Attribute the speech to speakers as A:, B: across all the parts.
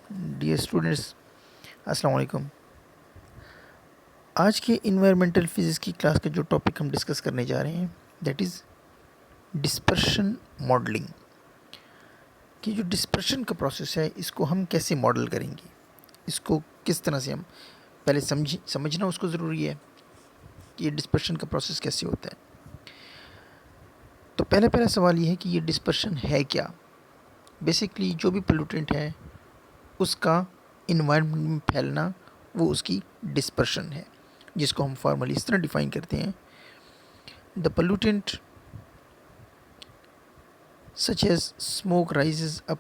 A: Dear students, अस्सलाम वालेकुम। आज के इन्वायरमेंटल फिज़िक्स की क्लास का जो टॉपिक हम डिस्कस करने जा रहे हैं दैट इज़ डिस्पर्शन मॉडलिंग। कि जो डिस्पर्शन का प्रोसेस है इसको हम कैसे मॉडल करेंगे, इसको किस तरह से हम पहले समझना उसको ज़रूरी है कि ये डिस्पर्शन का प्रोसेस कैसे होता है। तो पहला सवाल ये है कि ये डिस्पर्शन है क्या। बेसिकली जो भी पोल्यूटेंट है उसका इन्वायरमेंट में फैलना वो उसकी डिस्पर्शन है, जिसको हम फॉर्मली इस तरह डिफाइन करते हैं: the pollutant such as smoke rises up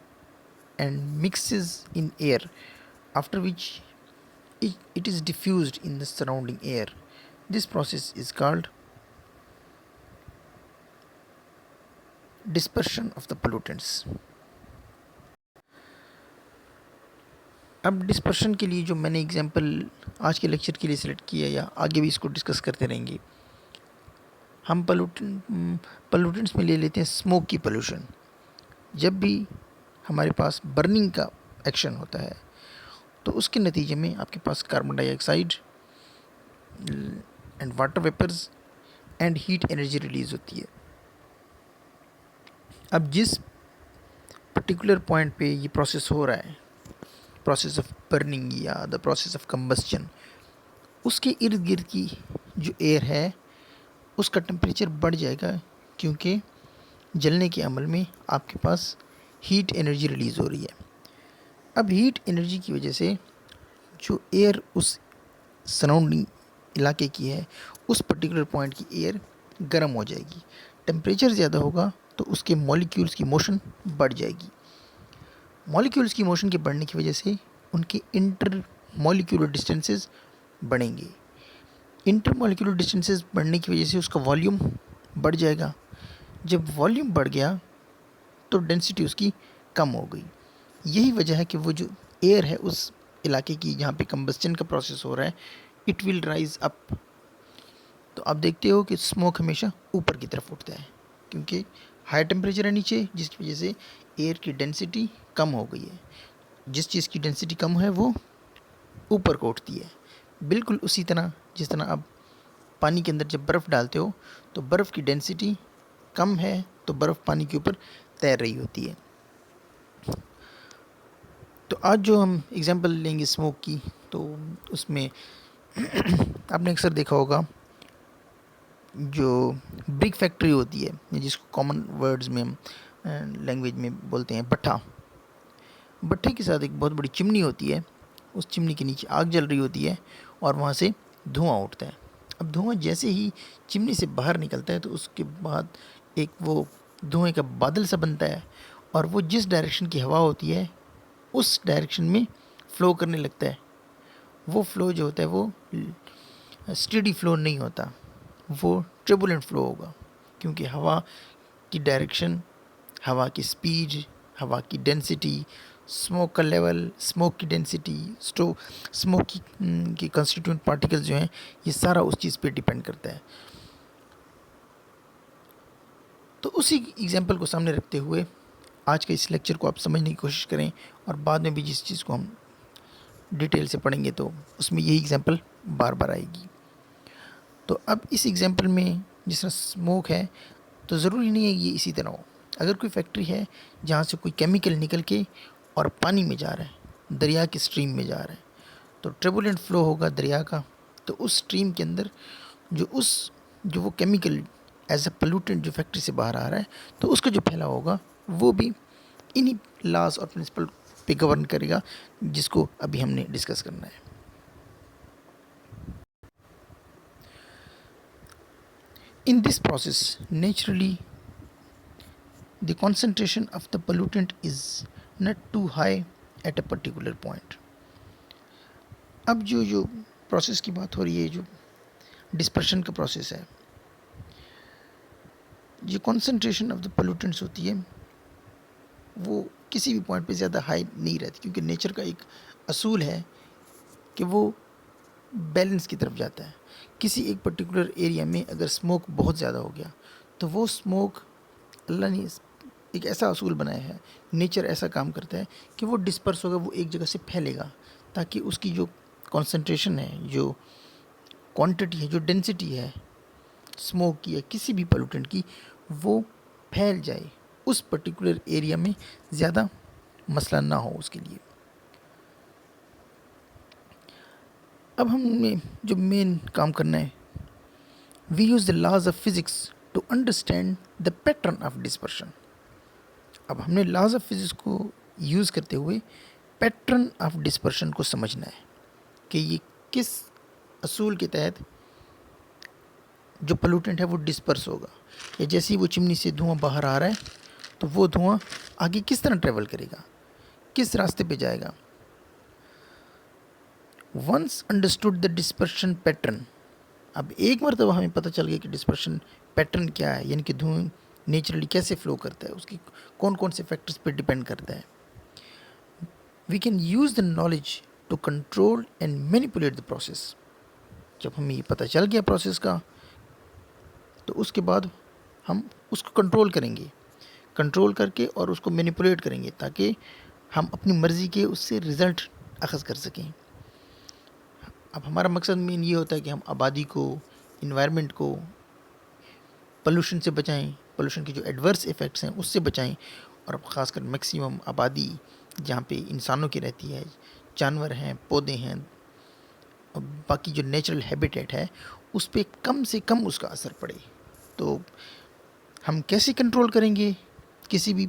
A: and mixes in air, after which it is diffused in the surrounding air. This process is called dispersion of the pollutants. अब dispersion के लिए जो मैंने example आज के lecture के लिए select किया या आगे भी इसको डिस्कस करते रहेंगे, हम पोल्यूटेंट्स में ले लेते हैं स्मोक की पोल्यूशन। जब भी हमारे पास बर्निंग का एक्शन होता है तो उसके नतीजे में आपके पास carbon dioxide and water vapours and heat energy release होती है। अब जिस पर्टिकुलर पॉइंट पे ये प्रोसेस हो रहा है, प्रोसेस ऑफ बर्निंग या द प्रोसेस ऑफ कंबस्चन, उसके इर्द गिर्द की जो एयर है उसका टेम्परेचर बढ़ जाएगा, क्योंकि जलने के अमल में आपके पास हीट एनर्जी रिलीज़ हो रही है। अब हीट एनर्जी की वजह से जो एयर उस सराउंडिंग इलाके की है उस पर्टिकुलर पॉइंट की एयर गर्म हो जाएगी। टेम्परेचर ज़्यादा होगा तो उसके मॉलिक्यूल्स की मोशन बढ़ जाएगी। मॉलिक्यूल्स की मोशन के बढ़ने की वजह से उनके इंटर मॉलिक्यूलर डिस्टेंसेस बढ़ेंगे। इंटर मॉलिक्यूलर डिस्टेंसेस बढ़ने की वजह से उसका वॉल्यूम बढ़ जाएगा। जब वॉल्यूम बढ़ गया तो डेंसिटी उसकी कम हो गई। यही वजह है कि वो जो एयर है उस इलाके की जहाँ पे कंबस्चन का प्रोसेस हो रहा है, इट विल राइज अप। तो आप देखते हो कि स्मोक हमेशा ऊपर की तरफ उठता है, क्योंकि हाई टेम्परेचर है नीचे, जिसकी वजह से एयर की डेंसिटी कम हो गई है। जिस चीज़ की डेंसिटी कम है वो ऊपर को उठती है। बिल्कुल उसी तरह जिस तरह आप पानी के अंदर जब बर्फ़ डालते हो तो बर्फ़ की डेंसिटी कम है तो बर्फ़ पानी के ऊपर तैर रही होती है। तो आज जो हम एग्जांपल लेंगे स्मोक की, तो उसमें आपने अक्सर देखा होगा जो ब्रिक फैक्ट्री होती है, जिसको कॉमन वर्ड्स में हम लैंग्वेज में बोलते हैं भट्ठा। भट्ठे के साथ एक बहुत बड़ी चिमनी होती है, उस चिमनी के नीचे आग जल रही होती है और वहाँ से धुआं उठता है। अब धुआं जैसे ही चिमनी से बाहर निकलता है तो उसके बाद एक वो धुएं का बादल सा बनता है, और वो जिस डायरेक्शन की हवा होती है उस डायरेक्शन में फ़्लो करने लगता है। वो फ़्लो जो होता है वो स्टेडी फ़्लो नहीं होता, वो ट्रबुलेंट फ़्लो होगा, क्योंकि हवा की डायरेक्शन, हवा की स्पीड, हवा की डेंसिटी, स्मोक का लेवल, स्मोक की डेंसिटी, स्मोक की कंस्टिट्यूएंट पार्टिकल्स जो हैं, ये सारा उस चीज़ पे डिपेंड करता है। तो उसी एग्जांपल को सामने रखते हुए आज के इस लेक्चर को आप समझने की कोशिश करें, और बाद में भी जिस चीज़ को हम डिटेल से पढ़ेंगे तो उसमें यही एग्जांपल बार बार आएगी। तो अब इस एग्जांपल में जिस तरह स्मोक है, तो ज़रूरी नहीं है ये इसी तरह हो। अगर कोई फैक्ट्री है जहाँ से कोई केमिकल निकल के और पानी में जा रहा है, दरिया की स्ट्रीम में जा रहा है, तो ट्रबुलेंट फ़्लो होगा दरिया का। तो उस स्ट्रीम के अंदर जो वो केमिकल एज ए पोल्यूटेंट जो फैक्ट्री से बाहर आ रहा है, तो उसका जो फैलाव होगा वो भी इन्हीं लॉज और प्रिंसिपल पे गवर्न करेगा, जिसको अभी हमने डिस्कस करना है। In this process, naturally, the concentration of the pollutant is not too high at a particular point. अब जो प्रोसेस की बात हो रही है, जो डिस्पर्शन का प्रोसेस है, जो कॉन्सेंट्रेशन ऑफ द पोल्यूटेंट्स होती है वो किसी भी पॉइंट पे ज़्यादा हाई नहीं रहती, क्योंकि नेचर का एक असूल है कि वो बैलेंस की तरफ जाता है। किसी एक पर्टिकुलर एरिया में अगर स्मोक बहुत ज़्यादा हो गया तो वो स्मोक, अल्लाह ने एक ऐसा असूल बनाया है, नेचर ऐसा काम करता है कि वो डिस्पर्स होगा, वो एक जगह से फैलेगा, ताकि उसकी जो कॉन्सेंट्रेशन है, जो क्वांटिटी है, जो डेंसिटी है स्मोक की या किसी भी पोल्यूटेंट की, वो फैल जाए उस पर्टिकुलर एरिया में, ज़्यादा मसला ना हो उसके लिए। अब हमें जो मेन काम करना है, we use the laws of physics to understand the pattern of dispersion. अब हमने लॉज ऑफ फिज़िक्स को यूज़ करते हुए पैटर्न ऑफ डिस्पर्शन को समझना है कि ये किस असूल के तहत जो पोल्यूटेंट है वो डिस्पर्स होगा, या जैसे ही वो चिमनी से धुआं बाहर आ रहा है तो वो धुआं आगे किस तरह ट्रेवल करेगा, किस रास्ते पे जाएगा। Once understood the dispersion pattern, अब एक मरतबा हमें पता चल गया कि डिस्पर्शन पैटर्न क्या है, यानी कि धुआं नेचुरली कैसे फ्लो करता है, उसकी कौन कौन से फैक्टर्स पे डिपेंड करता है, we can use the knowledge to control and manipulate the process. जब हमें ये पता चल गया प्रोसेस का, तो उसके बाद हम उसको कंट्रोल करेंगे, कंट्रोल करके और उसको मैनिपुलेट करेंगे, ताकि हम अपनी मर्ज़ी के उससे रिज़ल्ट अखज़ कर सकें। अब हमारा मकसद मेन ये होता है कि हम आबादी को, इन्वायरमेंट को पोल्यूशन से बचाएं, पोल्यूशन के जो एडवर्स इफ़ेक्ट्स हैं उससे बचाएं, और अब ख़ासकर मैक्सिमम आबादी जहाँ पे इंसानों की रहती है, जानवर हैं, पौधे हैं, और बाकी जो नेचुरल हैबिटेट है उस पर कम से कम उसका असर पड़े। तो हम कैसे कंट्रोल करेंगे किसी भी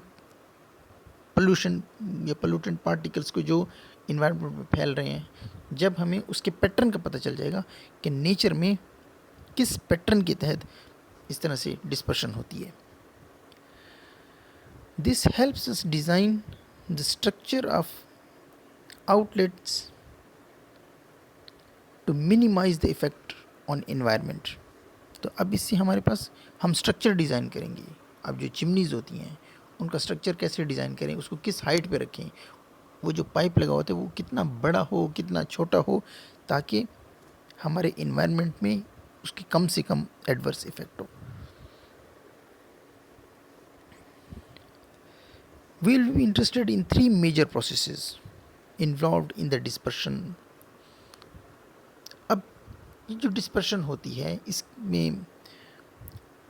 A: पोल्यूशन या पोल्यूटेंट पार्टिकल्स को जो इन्वायरमेंट में फैल रहे हैं, जब हमें उसके पैटर्न का पता चल जाएगा कि नेचर में किस पैटर्न के तहत इस तरह से डिस्पर्शन होती है। This helps us design the structure of outlets to minimise the effect on environment. तो अब इससे हमारे पास हम स्ट्रक्चर डिज़ाइन करेंगे। अब जो चिमनीज़ होती हैं उनका स्ट्रक्चर कैसे डिज़ाइन करें, उसको किस हाइट पे रखें, वो जो पाइप लगा होता है वो कितना बड़ा हो, कितना छोटा हो, ताकि हमारे इन्वायरमेंट में उसकी कम से कम एडवर्स इफ़ेक्ट हो। We will be interested in three major processes involved in the dispersion। अब ये जो डिस्पर्शन होती है इसमें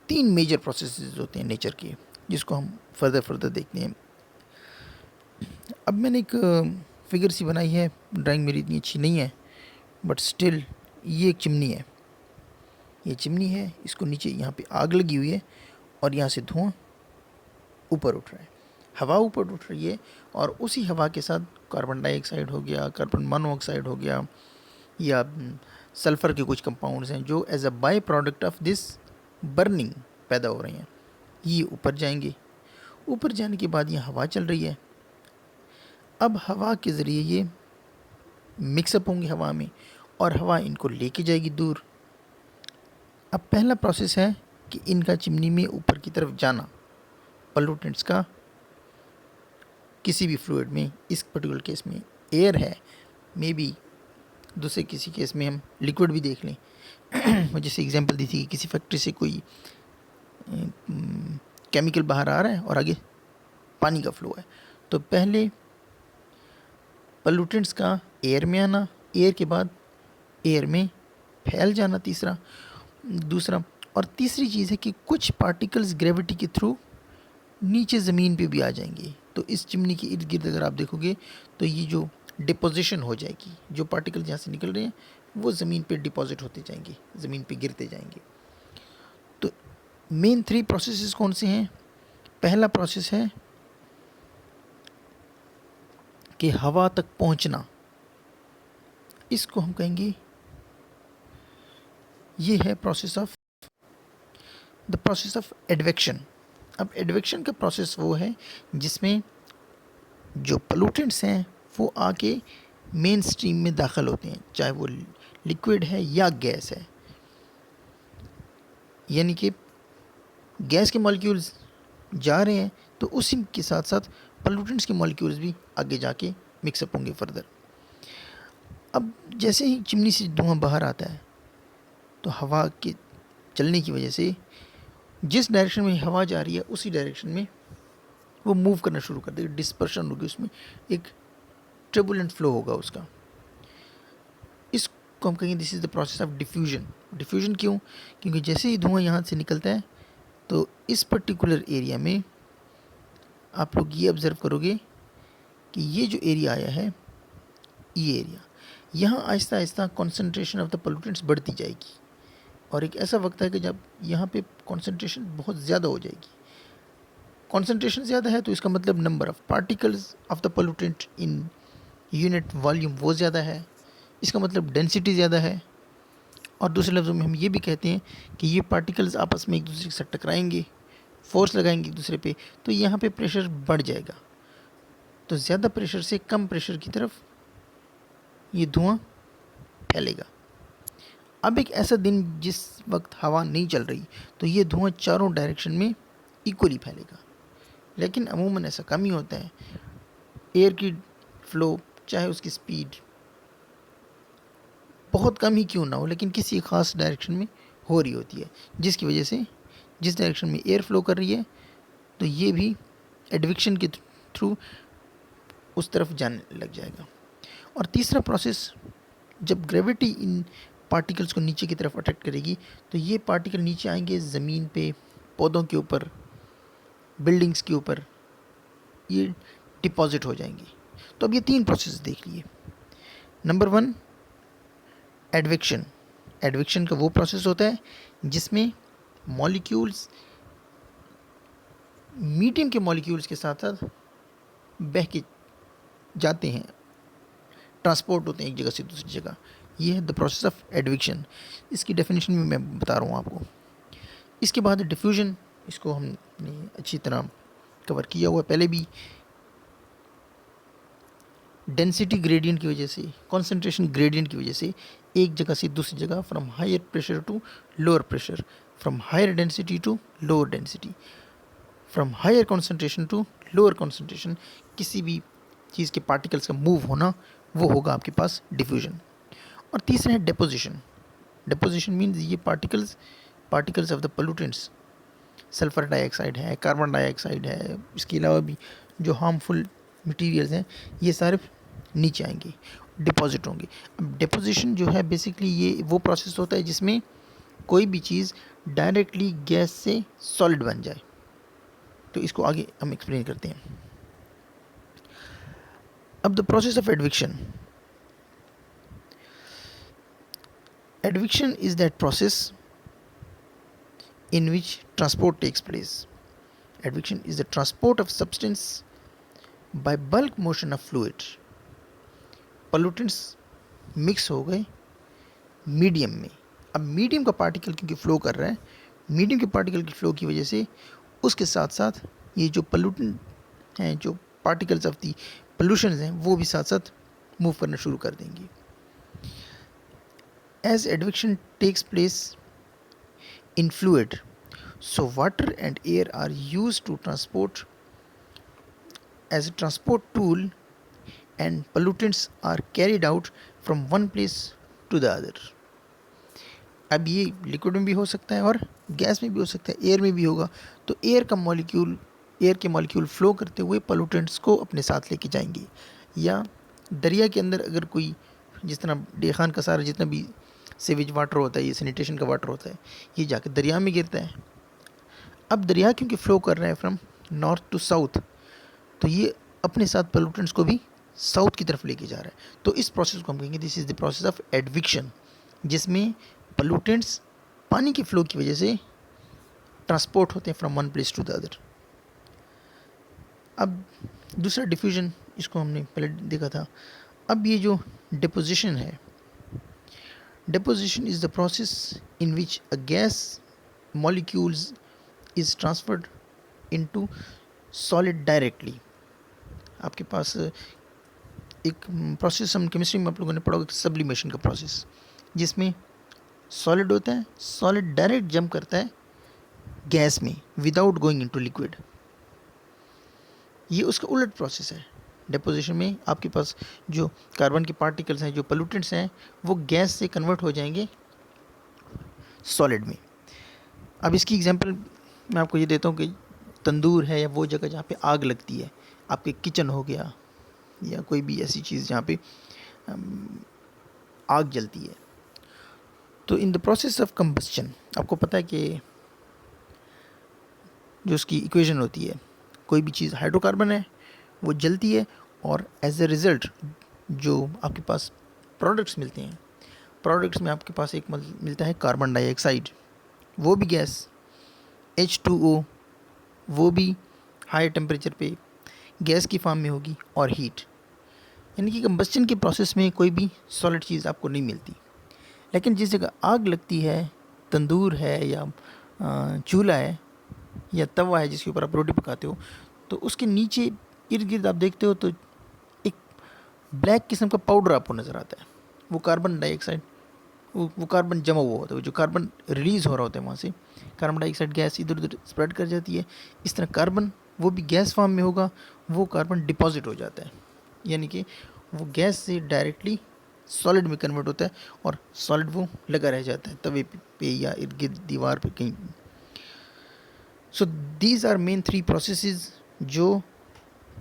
A: तीन मेजर प्रोसेसेस होते हैं नेचर के, जिसको हम फर्दर देखते हैं। अब मैंने एक फिगर सी बनाई है, ड्राइंग मेरी इतनी अच्छी नहीं है, बट स्टिल ये एक चिमनी है, ये चिमनी है, इसको नीचे यहाँ पे आग लगी हुई है और यहाँ से धुआं ऊपर उठ रहा है, हवा ऊपर उठ रही है, और उसी हवा के साथ कार्बन डाइऑक्साइड हो गया, कार्बन मोनोऑक्साइड हो गया, या सल्फ़र के कुछ कंपाउंड्स हैं जो as a byproduct of this burning पैदा हो रहे हैं, ये ऊपर जाएंगे। ऊपर जाने के बाद ये हवा चल रही है, अब हवा के ज़रिए ये मिक्सअप होंगे हवा में, और हवा इनको लेके जाएगी दूर। अब पहला प्रोसेस है कि इनका चिमनी में ऊपर की तरफ जाना, पोल्यूटेंट्स का किसी भी फ्लूइड में, इस पर्टिकुलर केस में एयर है, मे बी दूसरे किसी केस में हम लिक्विड भी देख लें। मैं जैसे एग्जांपल दी थी कि किसी फैक्ट्री से कोई केमिकल बाहर आ रहा है और आगे पानी का फ्लो है, तो पहले पोल्यूटेंट्स का एयर में आना, एयर के बाद एयर में फैल जाना, दूसरा, और तीसरी चीज़ है कि कुछ पार्टिकल्स ग्रेविटी के थ्रू नीचे ज़मीन पे भी आ जाएंगे। तो इस चिमनी के इर्द गिर्द अगर आप देखोगे तो ये जो डिपोजिशन हो जाएगी, जो पार्टिकल यहाँ से निकल रहे हैं वो ज़मीन पे डिपॉजिट होते जाएंगे, ज़मीन पे गिरते जाएंगे। तो मेन थ्री प्रोसेसेस कौन से हैं? पहला प्रोसेस है कि हवा तक पहुँचना, इसको हम कहेंगे ये है प्रोसेस ऑफ एडवेक्शन। अब एडवेक्शन का प्रोसेस वो है जिसमें जो पोल्यूटेंट्स हैं वो आके मेन स्ट्रीम में दाखिल होते हैं, चाहे वो लिक्विड है या गैस है, यानी कि गैस के मॉलिक्यूल्स जा रहे हैं तो उसी के साथ साथ पोल्यूटेंट्स के मॉलिक्यूल्स भी आगे जाके मिक्सअप होंगे फर्दर। अब जैसे ही चिमनी से धुआं बाहर आता है तो हवा के चलने की वजह से जिस डायरेक्शन में हवा जा रही है उसी डायरेक्शन में वो मूव करना शुरू कर देगा, डिस्पर्शन होगी उसमें, एक टर्बुलेंट फ्लो होगा उसका। इसको हम कहेंगे this is the process of diffusion. Diffusion क्यों? क्योंकि जैसे ही धुआं यहाँ से निकलता है तो इस पर्टिकुलर एरिया में आप लोग ये ऑब्ज़र्व करोगे कि ये जो एरिया आया है, ये एरिया, यहाँ Aahista Aahista concentration of the pollutants बढ़ती जाएगी, और एक ऐसा वक्त है कि जब यहाँ पे कॉन्सेंट्रेशन बहुत ज़्यादा हो जाएगी। कॉन्सेंट्रेशन ज़्यादा है तो इसका मतलब number of particles of the pollutant in unit volume वो ज़्यादा है, इसका मतलब डेंसिटी ज़्यादा है। और दूसरे लफ्ज़ों में हम ये भी कहते हैं कि ये पार्टिकल्स आपस में एक दूसरे के साथ टकराएंगे, फोर्स लगाएंगे एक दूसरे पे, तो यहाँ पे प्रेशर बढ़ जाएगा। तो ज़्यादा प्रेशर से कम प्रेशर की तरफ ये धुआं फैलेगा। अब एक ऐसा दिन जिस वक्त हवा नहीं चल रही तो ये धुआं चारों डायरेक्शन में इक्वली फैलेगा, लेकिन अमूमन ऐसा कम ही होता है। एयर की फ़्लो चाहे उसकी स्पीड बहुत कम ही क्यों ना हो, लेकिन किसी ख़ास डायरेक्शन में हो रही होती है, जिसकी वजह से जिस डायरेक्शन में एयर फ्लो कर रही है तो ये भी एडविक्शन के थ्रू उस तरफ जाने लग जाएगा। और तीसरा प्रोसेस, जब ग्रेविटी इन पार्टिकल्स को नीचे की तरफ अट्रैक्ट करेगी तो ये पार्टिकल नीचे आएंगे, ज़मीन पे, पौधों के ऊपर, बिल्डिंग्स के ऊपर ये डिपॉजिट हो जाएंगे। तो अब ये 3 प्रोसेस देख लिए। नंबर 1, एडविक्शन। एडविक्शन का वो प्रोसेस होता है जिसमें मॉलिक्यूल्स मीडियम के मॉलिक्यूल्स के साथ साथ बह के जाते हैं, ट्रांसपोर्ट होते हैं एक जगह से दूसरी जगह। ये है द प्रोसेस ऑफ एडविक्शन। इसकी डेफिनेशन भी मैं बता रहा हूँ आपको। इसके बाद डिफ्यूजन, इसको हमने अच्छी तरह कवर किया हुआ पहले भी। डेंसिटी ग्रेडियंट की वजह से, कॉन्सेंट्रेशन ग्रेडियंट की वजह से एक जगह से दूसरी जगह, from higher pressure to lower pressure, from higher density to lower density, from higher concentration to lower concentration, किसी भी चीज़ के पार्टिकल्स का मूव होना वो होगा आपके पास डिफ्यूजन। और तीसरा है डिपोजिशन। डिपोजिशन मीन्स ये particles of the pollutants, sulphur dioxide है, कार्बन डाइऑक्साइड है, इसके अलावा भी जो हार्मफुल मटेरियल्स हैं, ये सारे नीचे आएंगे, डिपॉजिट होंगे। अब डिपोजिशन जो है बेसिकली ये वो प्रोसेस होता है जिसमें कोई भी चीज़ डायरेक्टली गैस से सॉलिड बन जाए। तो इसको आगे हम एक्सप्लेन करते हैं। अब the process of advection. Adviction is that process in which transport takes place. Adviction is the transport of substance by bulk motion of fluid. Pollutants mix हो गए मीडियम में। अब मीडियम का पार्टिकल क्योंकि फ्लो कर रहा है, मीडियम के पार्टिकल की फ्लो की वजह से उसके साथ साथ ये जो पोल्यूटेंट हैं, जो पार्टिकल्स ऑफ दी पोल्यूशन हैं, वो भी साथ साथ मूव करना शुरू कर देंगे। As advection takes place in fluid, so water and air are used to transport as a transport tool, and pollutants are carried out from one place to the other. अब ये लिक्विड में भी हो सकता है और गैस में भी हो सकता है, एयर में भी होगा। तो एयर के मॉलिक्यूल फ्लो करते हुए पोल्यूटेंट्स को अपने साथ लेके जाएंगे। या दरिया के अंदर अगर कोई, जिस तरह डे खान का सारा जितना भी सीवेज वाटर होता है, ये सैनिटेशन का वाटर होता है, ये जाकर दरिया में गिरता है। अब दरिया क्योंकि फ़्लो कर रहा है फ्रॉम नॉर्थ टू साउथ, तो ये अपने साथ पोल्यूटेंट्स को भी साउथ की तरफ लेके जा रहा है। तो इस प्रोसेस को हम कहेंगे this is the process of advection, जिसमें पोल्यूटेंट्स पानी के फ्लो की वजह से ट्रांसपोर्ट होते हैं from one place to the other. अब दूसरा डिफ्यूजन, इसको हमने पहले देखा था। अब ये जो डिपोजिशन है, deposition is the process in which a gas molecules is transferred into solid directly. आपके पास एक प्रोसेस हम केमिस्ट्री में आप लोगों ने पढ़ा होगा, सब्लिमेशन का प्रोसेस, जिसमें सॉलिड होता है, सॉलिड डायरेक्ट जंप करता है गैस में विदाउट गोइंग इनटू लिक्विड। ये उसका उलट प्रोसेस है। डिपोजिशन में आपके पास जो कार्बन के पार्टिकल्स हैं, जो पोल्यूटेंट्स हैं, वो गैस से कन्वर्ट हो जाएंगे सॉलिड में। अब इसकी एग्जांपल मैं आपको ये देता हूँ कि तंदूर है या वो जगह जहाँ पे आग लगती है, आपके किचन हो गया या कोई भी ऐसी चीज़ जहाँ पे आग जलती है। तो in the process of combustion आपको पता है कि जो उसकी इक्वेशन होती है, कोई भी चीज़ हाइड्रोकार्बन है, वो जलती है और एज ए रिज़ल्ट जो आपके पास प्रोडक्ट्स मिलते हैं, प्रोडक्ट्स में आपके पास एक मिलता है कार्बन डाइऑक्साइड, वो भी गैस, H2O, वो भी हाई टेम्परेचर पे गैस की फॉर्म में होगी, और हीट। यानी कि कंबस्चन के प्रोसेस में कोई भी सॉलिड चीज़ आपको नहीं मिलती। लेकिन जिस जगह आग लगती है, तंदूर है या चूल्हा है या तवा है जिसके ऊपर आप रोटी पकाते हो, तो उसके नीचे इर्द गिर्द आप देखते हो तो एक ब्लैक किस्म का पाउडर आपको नज़र आता है। वो कार्बन डाइऑक्साइड, वो कार्बन जमा हुआ होता है, जो कार्बन रिलीज़ हो रहा होता है वहाँ से, कार्बन डाइऑक्साइड गैस इधर उधर स्प्रेड कर जाती है। इस तरह कार्बन वो भी गैस फॉर्म में होगा, वो कार्बन डिपॉजिट हो जाता है, यानी कि वो गैस से डायरेक्टली सॉलिड में कन्वर्ट होता है और सॉलिड वो लगा रह जाता है तवे पे या इर्द गिर्द दीवार पे कहीं। So these are main 3 processes जो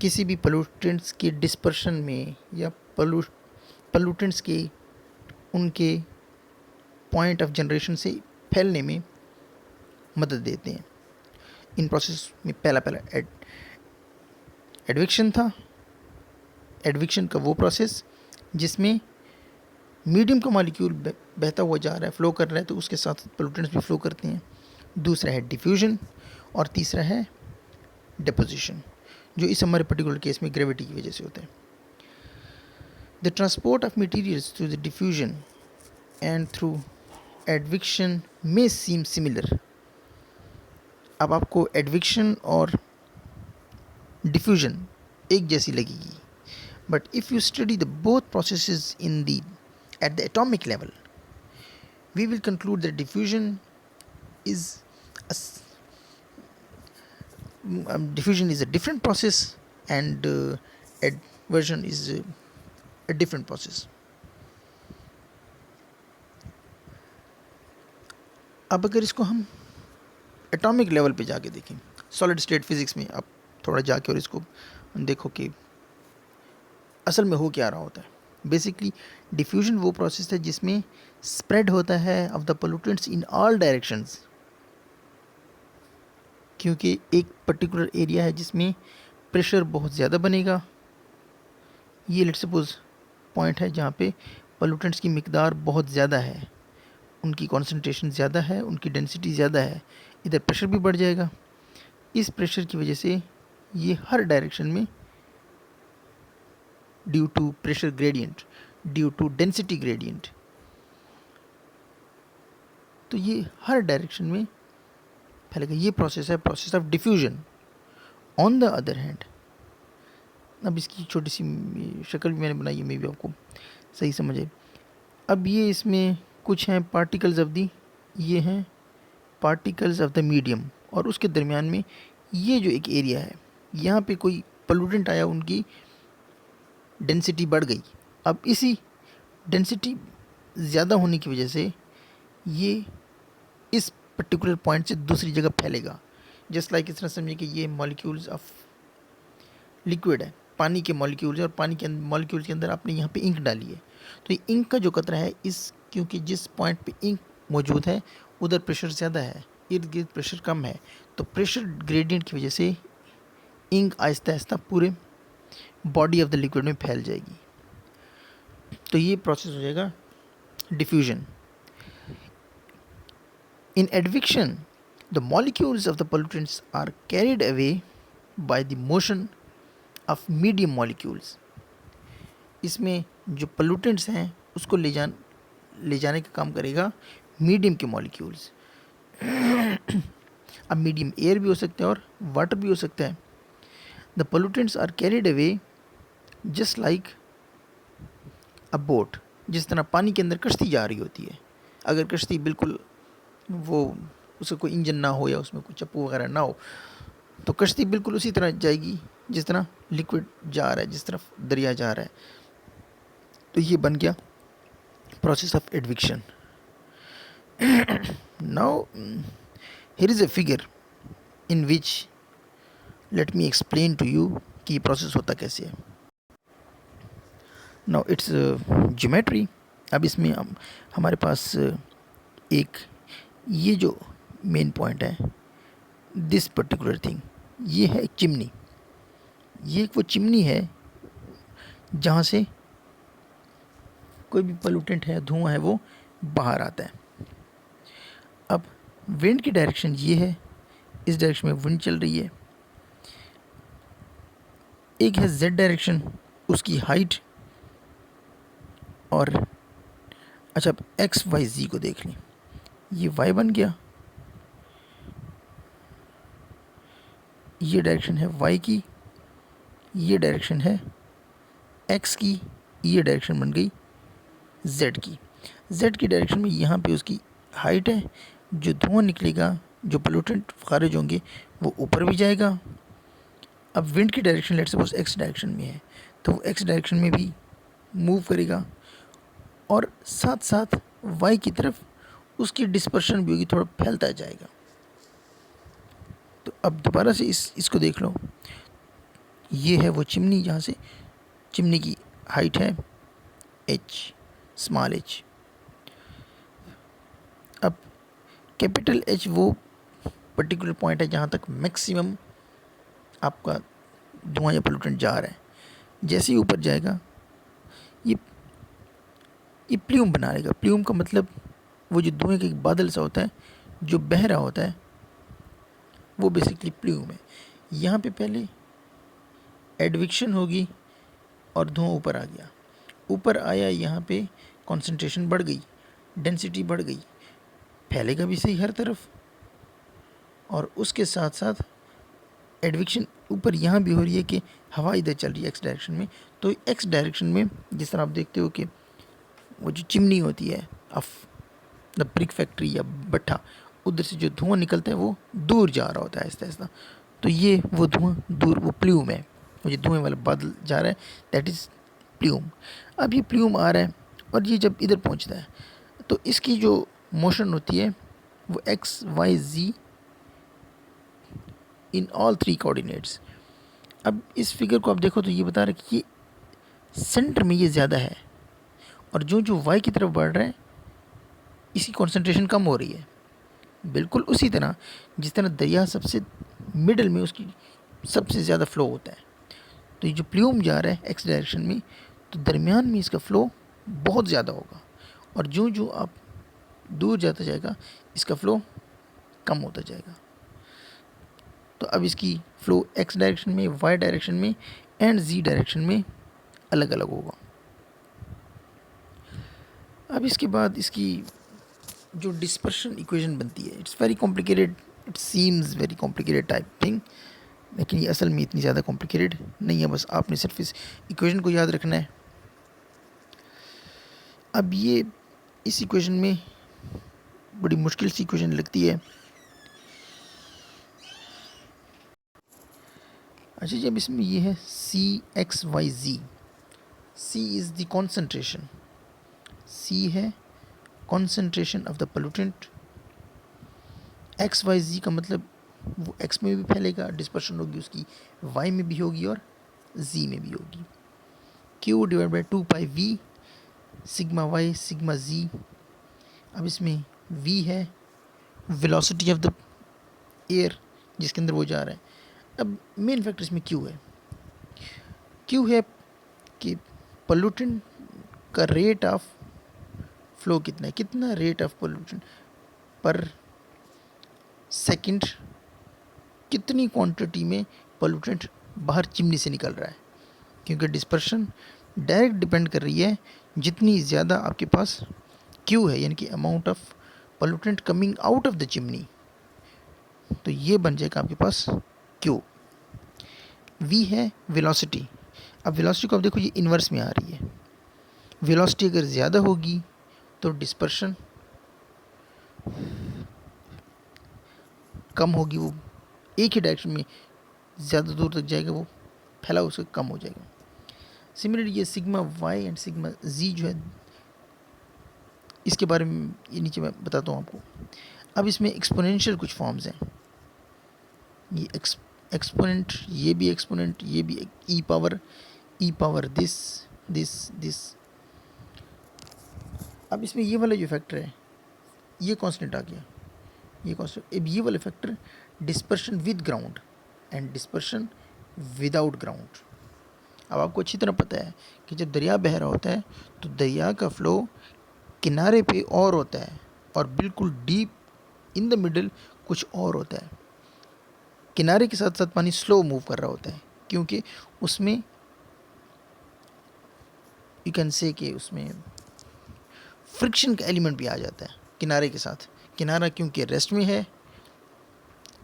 A: किसी भी पोल्यूटेंट्स के डिस्पर्शन में या पोल्यूटेंट्स के उनके पॉइंट ऑफ जनरेशन से फैलने में मदद देते हैं। इन प्रोसेस में पहला एडविक्शन था। एडविक्शन का वो प्रोसेस जिसमें मीडियम का मॉलिक्यूल बहता हुआ जा रहा है, फ्लो कर रहा है, तो उसके साथ पोल्यूटेंट्स भी फ्लो करते हैं। दूसरा है डिफ्यूजन और तीसरा है डिपोजिशन, जो इस हमारे पर्टिकुलर केस में ग्रेविटी की वजह से होता है। The transport of materials through the diffusion and through advection में सीम सिमिलर। अब आपको एडविक्शन और डिफ्यूजन एक जैसी लगेगी, but if you study the both processes in the at the atomic level, we will conclude that diffusion is a different process and adversion is a different process. अब अगर इसको हम एटॉमिक लेवल पे जाके देखें, सॉलिड स्टेट फिज़िक्स में आप थोड़ा जाके और इसको देखो कि असल में हो क्या रहा होता है। बेसिकली डिफ्यूजन वो प्रोसेस है जिसमें स्प्रेड होता है of the pollutants in all directions, क्योंकि एक पर्टिकुलर एरिया है जिसमें प्रेशर बहुत ज़्यादा बनेगा। ये लेट्स सपोज पॉइंट है जहाँ पे पोल्यूटेंट्स की मिकदार बहुत ज़्यादा है, उनकी कॉन्सेंट्रेशन ज़्यादा है, उनकी डेंसिटी ज़्यादा है, इधर प्रेशर भी बढ़ जाएगा। इस प्रेशर की वजह से ये हर डायरेक्शन में due to pressure gradient, due to density gradient, तो ये हर डायरेक्शन में फैलेगा। ये प्रोसेस है process of diffusion. On the other hand, अब इसकी छोटी सी शक्ल भी मैंने बनाई है, मे भी आपको सही समझ आए। अब ये इसमें कुछ हैं पार्टिकल्स ऑफ दी, ये हैं पार्टिकल्स ऑफ द मीडियम, और उसके दरमियान में ये जो एक एरिया है, यहाँ पे कोई पोल्यूटेंट आया, उनकी डेंसिटी बढ़ गई। अब इसी डेंसिटी ज़्यादा होने की वजह से ये इस पर्टिकुलर पॉइंट से दूसरी जगह फैलेगा। जस्ट लाइक इस तरह समझिए कि ये मॉलिक्यूल्स ऑफ लिक्विड है, पानी के मॉलिक्यूल्स है, और पानी के मॉलिक्यूल्स के अंदर आपने यहाँ पे इंक डाली है, तो ये इंक का जो कतरा है, इस क्योंकि जिस पॉइंट पे इंक मौजूद है उधर प्रेशर ज़्यादा है, इर्द गिर्द प्रेशर कम है, तो प्रेशर ग्रेडियंट की वजह से इंक आहिस्ता आहिस्ता पूरे बॉडी ऑफ द लिक्विड में फैल जाएगी। तो ये प्रोसेस हो जाएगा diffusion. In advection the molecules of the pollutants are carried away by the motion of medium molecules. इसमें जो पोल्यूटेंट्स हैं उसको ले जाने का काम करेगा मीडियम के मॉलिक्यूल्स। अब मीडियम एयर भी हो सकता है और वाटर भी हो सकता है। The pollutants are carried away just like a boat, जिस तरह पानी के अंदर कश्ती जा रही होती है। अगर कश्ती बिल्कुल वो उसका कोई इंजन ना हो या उसमें कोई चप्पू वगैरह ना हो, तो कश्ती बिल्कुल उसी तरह जाएगी जिस तरह लिक्विड जा रहा है, जिस तरफ दरिया जा रहा है। तो ये बन गया process of advection. Now here is a figure in which let me explain to you कि ये प्रोसेस होता कैसे है. Now it's geometry. अब इसमें हमारे पास एक ये जो मेन पॉइंट है, दिस पर्टिकुलर थिंग, ये है एक चिमनी. ये एक वो चिमनी है जहाँ से कोई भी पोल्यूटेंट है, धुआं है, वो बाहर आता है. अब विंड की डायरेक्शन ये है, इस डायरेक्शन में विंड चल रही है. एक है जेड डायरेक्शन, उसकी हाइट. और अच्छा, अब एक्स वाई जी को देख लें. ये वाई बन गया, ये डायरेक्शन है वाई की, ये डायरेक्शन है एक्स की, ये डायरेक्शन बन गई जेड की. जेड की डायरेक्शन में यहाँ पे उसकी हाइट है. जो धुआं निकलेगा, जो पोल्यूटेंट खारिज होंगे, वो ऊपर भी जाएगा. अब विंड की direction let's suppose x direction में है, तो वो एक्स डायरेक्शन में भी मूव करेगा. और साथ साथ वाई की तरफ उसकी डिस्पर्शन भी होगी, थोड़ा फैलता जाएगा. तो अब दोबारा से इसको देख लो. ये है वो चिमनी जहाँ से चिमनी की हाइट है एच, स्मॉल एच. अब कैपिटल एच वो पर्टिकुलर पॉइंट है जहाँ तक मैक्सिमम आपका धुआं या पोल्यूटेंट जा रहा है. जैसे ही ऊपर जाएगा, ये ये प्ल्यूम बना लेगा. प्ल्यूम का मतलब वो जो धुएं का एक बादल सा होता है जो बह रहा होता है, वो बेसिकली प्ल्यूम है. यहाँ पे पहले एडविक्शन होगी और धुआं ऊपर आ गया. ऊपर आया, यहाँ पे कंसंट्रेशन बढ़ गई, डेंसिटी बढ़ गई, फैलेगा भी सही हर तरफ. और उसके साथ साथ एडविक्शन ऊपर यहाँ भी हो रही है कि हवा इधर चल रही है एक्स डायरेक्शन में. तो एक्स डायरेक्शन में जिस तरह आप देखते हो कि वो जो चिमनी होती है ऑफ द ब्रिक फैक्ट्री या भट्ठा, उधर से जो धुआं निकलता है वो दूर जा रहा होता है आहिस्ता आहिस्ता. तो ये वो धुआं दूर, वो प्ल्यूम है. वो जो धुएं वाला बादल जा रहा है, दैट इज़ प्ल्यूम. अब ये प्ल्यूम आ रहा है और ये जब इधर पहुंचता है तो इसकी जो मोशन होती है वो x Y z in all three coordinates. अब इस फिगर को आप देखो तो ये बता रहा है कि ये सेंटर में ये ज़्यादा है, और जो जो वाई की तरफ बढ़ रहा है इसकी कंसंट्रेशन कम हो रही है. बिल्कुल उसी तरह जिस तरह दरिया सबसे मिडल में उसकी सबसे ज़्यादा फ़्लो होता है, तो ये जो प्ल्यूम जा रहा है एक्स डायरेक्शन में, तो दरमियान में इसका फ़्लो बहुत ज़्यादा होगा. और जो जो आप दूर जाता जाएगा, इसका फ़्लो कम होता जाएगा. तो अब इसकी फ़्लो एक्स डायरेक्शन में, वाई डायरेक्शन में एंड जी डायरेक्शन में अलग अलग होगा. अब इसके बाद इसकी जो डिस्पर्शन इक्वेशन बनती है, it's very complicated. It seems very complicated type thing, लेकिन ये असल में इतनी ज़्यादा कॉम्प्लिकेटेड नहीं है. बस आपने सिर्फ इस इक्वेशन को याद रखना है. अब ये इस इक्वेशन में बड़ी मुश्किल सी इक्वेशन लगती है. अच्छा, जब इसमें ये है C X Y Z. C is the concentration. C है concentration of the pollutant. X Y Z का मतलब वो एक्स में भी फैलेगा, डिस्पर्शन होगी उसकी, वाई में भी होगी और जी में भी होगी. Q divide by 2πv sigma Y sigma Z. अब इसमें v है वेलोसिटी ऑफ द एयर जिसके अंदर वो जा रहा है. अब मेन फैक्टर इसमें q है. q है कि पोल्यूटेंट का रेट ऑफ फ्लो कितना है, कितना रेट ऑफ पोल्यूटेंट पर सेकंड, कितनी क्वांटिटी में पोल्यूटेंट बाहर चिमनी से निकल रहा है. क्योंकि डिस्पर्शन डायरेक्ट डिपेंड कर रही है जितनी ज़्यादा आपके पास Q है, यानी कि amount of pollutant coming out of the chimney. तो ये बन जाएगा आपके पास Q. V है वेलोसिटी. अब वेलोसिटी को आप देखो, ये इन्वर्स में आ रही है. वेलोसिटी अगर ज़्यादा होगी तो डिस्पर्शन कम होगी, वो एक ही डायरेक्शन में ज़्यादा दूर तक जाएगा, वो फैला उसका कम हो जाएगा. सिमिलरली ये सिग्मा वाई एंड सिग्मा जी जो है, इसके बारे में ये नीचे मैं बताता हूँ आपको. अब इसमें एक्सपोनेंशियल कुछ फॉर्म्स हैं. ये एक्सपोनेंट, ये भी एक्सपोनेंट, ये भी ई पावर दिस। अब इसमें ये वाला जो फैक्टर है ये कांस्टेंट आ गया, ये कांस्टेंट। अब ये वाला factor dispersion with ground and dispersion without ground. अब आपको अच्छी तरह पता है कि जब दरिया बह रहा होता है तो दरिया का फ्लो किनारे पे और होता है और बिल्कुल डीप इन द मिडल कुछ और होता है। किनारे के साथ साथ पानी स्लो मूव कर रहा होता है क्योंकि उसमें यू कैन से कि उसमें फ्रिक्शन का एलिमेंट भी आ जाता है किनारे के साथ। किनारा क्योंकि रेस्ट में है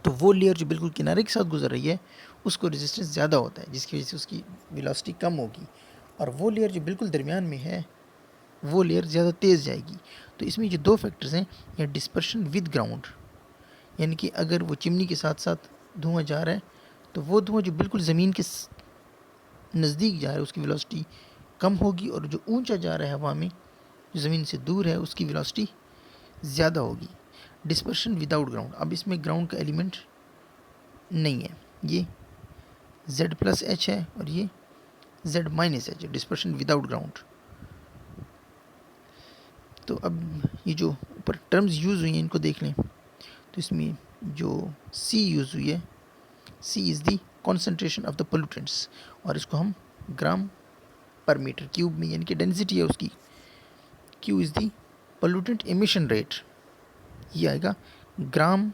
A: तो वो लेयर जो बिल्कुल किनारे के साथ गुजर रही है उसको रेजिस्टेंस ज़्यादा होता है जिसकी वजह से उसकी वेलोसिटी कम होगी, और वो लेयर जो बिल्कुल दरमियान में है वो लेयर ज़्यादा तेज़ जाएगी। तो इसमें जो दो फैक्टर्स हैं, या डिस्पर्शन विद ग्राउंड, यानी कि अगर वो चिमनी के साथ साथ धुआं जा रहा है तो वो धुआं जो बिल्कुल ज़मीन के नज़दीक जा रहा है उसकी वेलोसिटी कम होगी, और जो ऊंचा जा रहा है हवा में जो ज़मीन से दूर है उसकी वेलोसिटी ज़्यादा होगी। डिस्पर्शन विदाउट ग्राउंड, अब इसमें ग्राउंड का एलिमेंट नहीं है, ये z+h है और ये z-h है, डिस्पर्शन विदाउट ग्राउंड। तो अब ये जो ऊपर टर्म्स यूज़ हुई हैं इनको देख लें। तो इसमें जो C यूज़ हुई है, C is the concentration of the pollutants, और इसको हम ग्राम पर मीटर क्यूब में, यानी कि डेंसिटी है उसकी। Q is the pollutant emission rate, ये आएगा ग्राम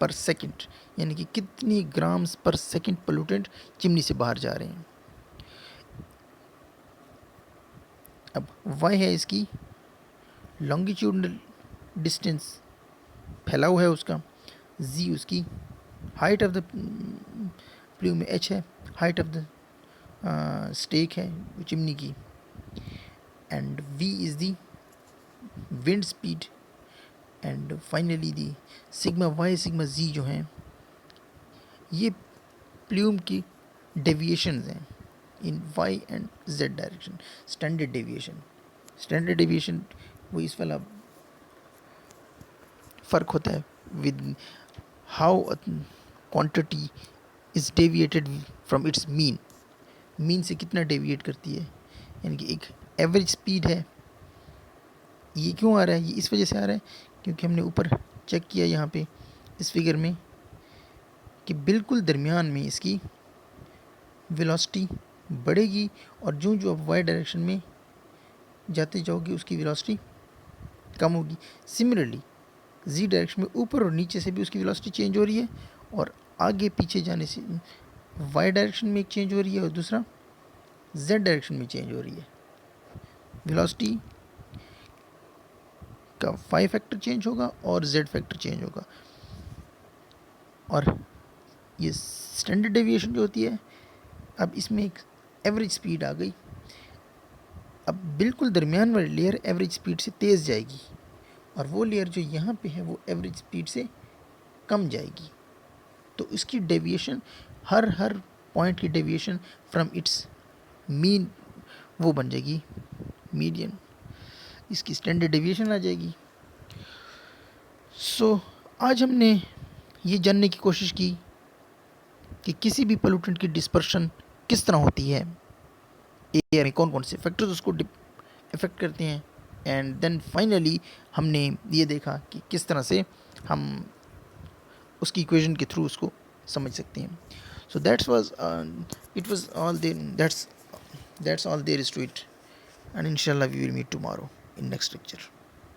A: पर सेकंड, यानी कि कितनी ग्राम्स पर सेकंड पोल्यूटेंट चिमनी से बाहर जा रहे हैं। अब y है इसकी लॉन्गिट्यूडनल डिस्टेंस, फैलाव है उसका, z उसकी हाइट ऑफ द प्लूम में, h है हाइट ऑफ द स्टेक है चिमनी की, and v is the wind speed, and finally the sigma y sigma z जो हैं ये प्लूम की डेविएशंस हैं इन y and z direction. Standard deviation वो इस वाला फ़र्क होता है with how quantity is deviated from its mean से कितना डेविएट करती है, यानी कि एक एवरेज स्पीड है। ये क्यों आ रहा है, ये इस वजह से आ रहा है क्योंकि हमने ऊपर चेक किया यहाँ पे इस फिगर में कि बिल्कुल दरमियान में इसकी वेलोसिटी बढ़ेगी, और जो आप वाई डायरेक्शन में जाते जाओगे उसकी वेलोसिटी कम होगी। सिमिलरली जी डायरेक्शन में ऊपर और नीचे से भी उसकी वेलोसिटी चेंज हो रही है, और आगे पीछे जाने से वाई डायरेक्शन में एक चेंज हो रही है और दूसरा जेड डायरेक्शन में चेंज हो रही है। वेलोसिटी का फाई फैक्टर चेंज होगा और जेड फैक्टर चेंज होगा, और ये स्टैंडर्ड डेविएशन जो होती है, अब इसमें एक एवरेज स्पीड आ गई। अब बिल्कुल दरमियान वाली लेयर एवरेज स्पीड से तेज़ जाएगी, और वो लेयर जो यहाँ पे है वो एवरेज स्पीड से कम जाएगी। तो इसकी डेविएशन हर पॉइंट की डेविएशन फ्रॉम इट्स मीन वो बन जाएगी मीडियन, इसकी स्टैंडर्ड डेविएशन आ जाएगी। सो आज हमने ये जानने की कोशिश की कि किसी भी पोल्यूटेंट की डिस्पर्शन किस तरह होती है, एयर में कौन कौन से फैक्टर्स उसको इफ़ेक्ट करते हैं, एंड देन फाइनली हमने ये देखा कि किस तरह से हम उसकी इक्वेशन के थ्रू उसको समझ सकते हैं। So it was all there, that's all there is to it, and inshallah we will meet tomorrow in next lecture.